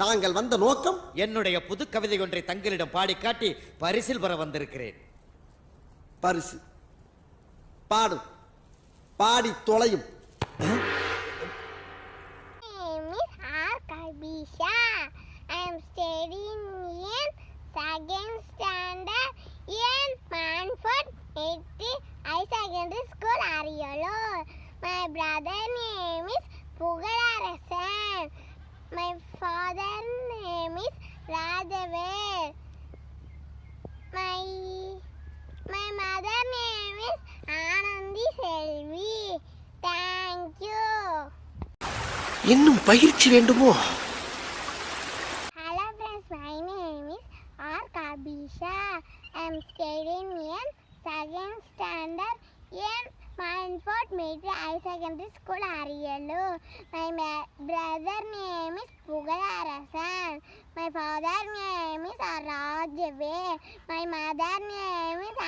தாங்கள் வந்த நோக்கம்? என்னுடைய புது கவிதை ஒன்றை தங்களிடம் பாடி காட்டி பரிசில் பெற வந்திருக்கிறேன். பரிசு பாடும், பாடி தொலையும். Miss R. Kabisha. I am studying in second standard in Manford 80 High Secondary School, Ariyalur. My brother name is Pugalarasan. My father name is Rajavel. My mother name is Anandi Selvi. Thank you. இன்னும் பயிற்சி வேண்டுமோ? Hello friends, my name is R. Kabisha. I am studying in second standard in Manford Military High Secondary School, Ariyalur. My brother name is Pugalarasan. My father name is Rajavel. My mother name is